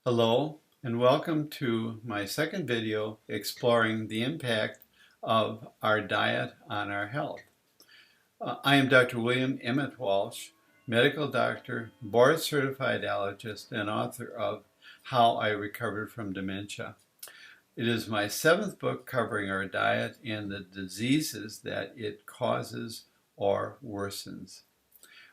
Hello and welcome to my second video exploring the impact of our diet on our health. I am Dr. William Emmett Walsh, medical doctor, board certified allergist, and author of How I Recovered from Dementia. It is my seventh book covering our diet and the diseases that it causes or worsens.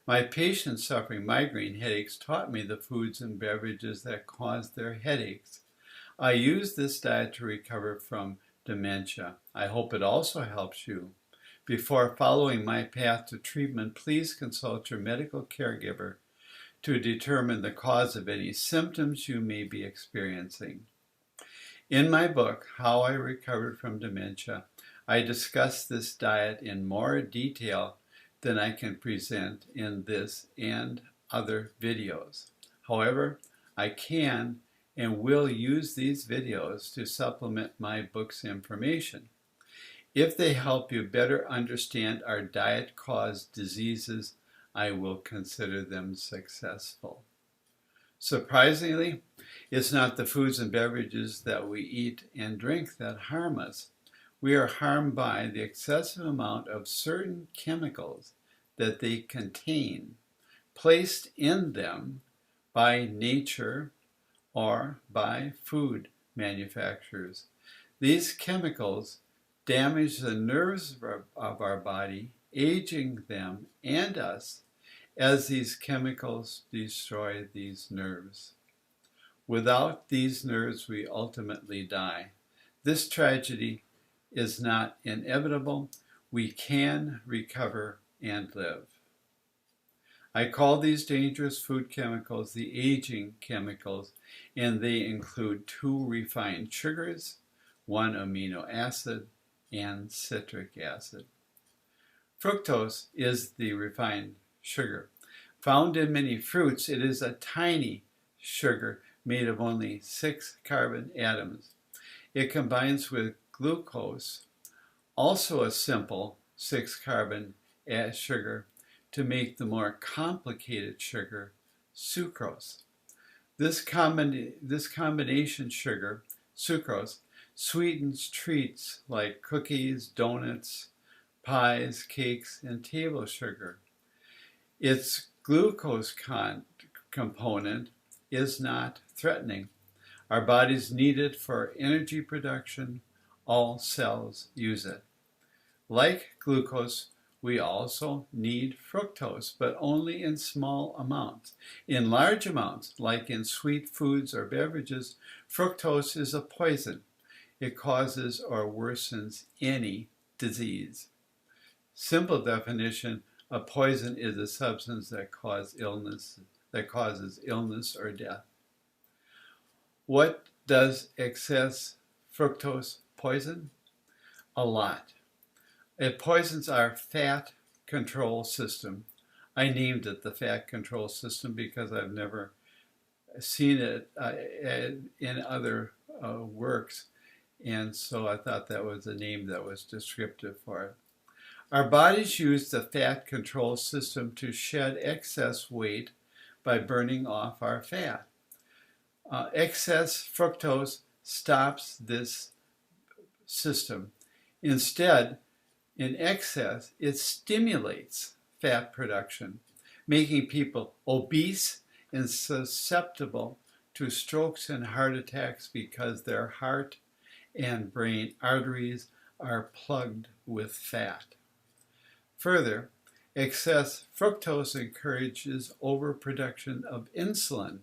My patients suffering migraine headaches taught me the foods and beverages that cause their headaches. I use this diet to recover from dementia. I hope it also helps you. Before following my path to treatment, please consult your medical caregiver to determine the cause of any symptoms you may be experiencing. In my book, How I Recovered from Dementia, I discuss this diet in more detail than I can present in this and other videos. However, I can and will use these videos to supplement my book's information. If they help you better understand our diet-caused diseases, I will consider them successful. Surprisingly, it's not the foods and beverages that we eat and drink that harm us. We are harmed by the excessive amount of certain chemicals that they contain, placed in them by nature or by food manufacturers. These chemicals damage the nerves of our body, aging them and us, as these chemicals destroy these nerves. Without these nerves, we ultimately die. This tragedy is not inevitable. We can recover and live. I call these dangerous food chemicals the aging chemicals, and they include 2 refined sugars, 1 amino acid, and citric acid. Fructose is the refined sugar. Found in many fruits, it is a tiny sugar made of only 6 carbon atoms. It combines with glucose, also a simple 6 carbon sugar, to make the more complicated sugar, sucrose. This combination sugar, sucrose, sweetens treats like cookies, donuts, pies, cakes, and table sugar. Its glucose component is not threatening. Our bodies need it for energy production. All cells use it. Like glucose, we also need fructose, but only in small amounts. In large amounts, like in sweet foods or beverages, fructose is a poison. It causes or worsens any disease. Simple definition: a poison is a substance that causes illness or death. What does excess fructose poison? A lot. It poisons our fat control system. I named it the fat control system because I've never seen it in other works, and so I thought that was a name that was descriptive for it. Our bodies use the fat control system to shed excess weight by burning off our fat. Excess fructose stops this system. Instead, in excess, it stimulates fat production, making people obese and susceptible to strokes and heart attacks because their heart and brain arteries are plugged with fat. Further, excess fructose encourages overproduction of insulin,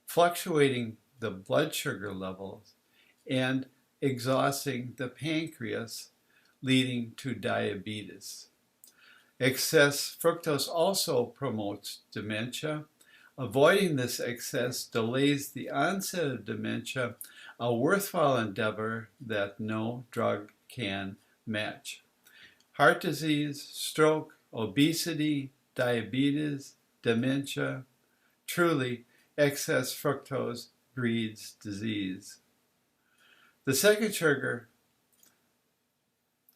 fluctuating the blood sugar levels and exhausting the pancreas, leading to diabetes. Excess fructose also promotes dementia. Avoiding this excess delays the onset of dementia, a worthwhile endeavor that no drug can match. Heart disease, stroke, obesity, diabetes, dementia. Truly, excess fructose breeds disease. The second sugar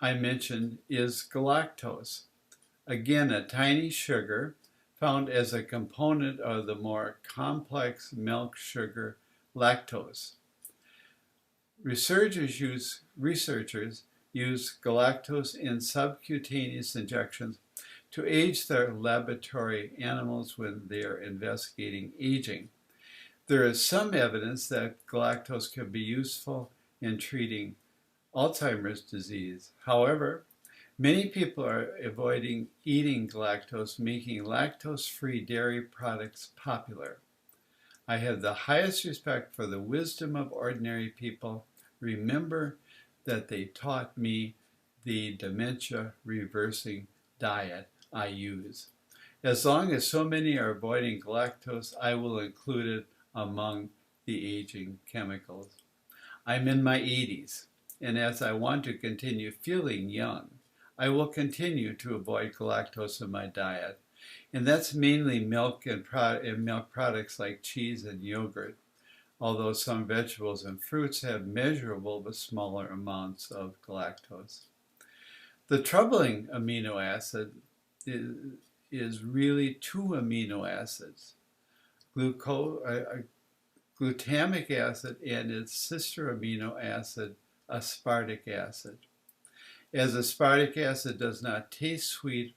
I mentioned is galactose. Again, a tiny sugar found as a component of the more complex milk sugar lactose. Researchers use galactose in subcutaneous injections to age their laboratory animals when they are investigating aging. There is some evidence that galactose can be useful in treating Alzheimer's disease. However, many people are avoiding eating galactose, making lactose-free dairy products popular. I have the highest respect for the wisdom of ordinary people. Remember that they taught me the dementia reversing diet I use. As long as so many are avoiding galactose, I will include it among the aging chemicals. I'm in my 80s, and as I want to continue feeling young, I will continue to avoid galactose in my diet. And that's mainly milk and milk products like cheese and yogurt, although some vegetables and fruits have measurable but smaller amounts of galactose. The troubling amino acid is really two amino acids, glutamic acid and its sister amino acid, aspartic acid. As aspartic acid does not taste sweet,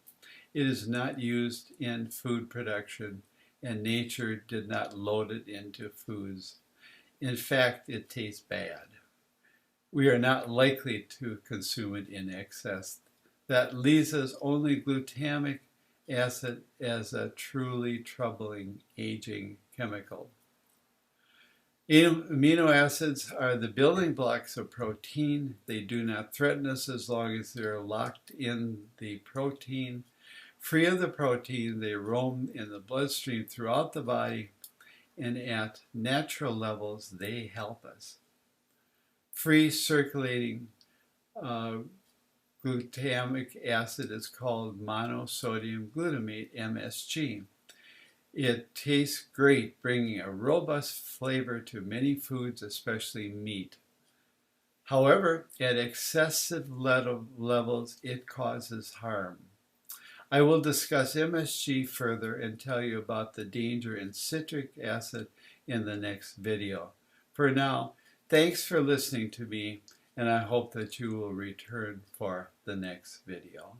it is not used in food production, and nature did not load it into foods. In fact, it tastes bad. We are not likely to consume it in excess. That leaves us only glutamic acid as a truly troubling aging chemical. Amino acids are the building blocks of protein. They do not threaten us as long as they're locked in the protein. Free of the protein, they roam in the bloodstream throughout the body, and at natural levels, they help us. Free circulating glutamic acid is called monosodium glutamate, MSG. It tastes great, bringing a robust flavor to many foods, especially meat. However, at excessive levels, it causes harm. I will discuss MSG further and tell you about the danger in citric acid in the next video. For now, thanks for listening to me, and I hope that you will return for the next video.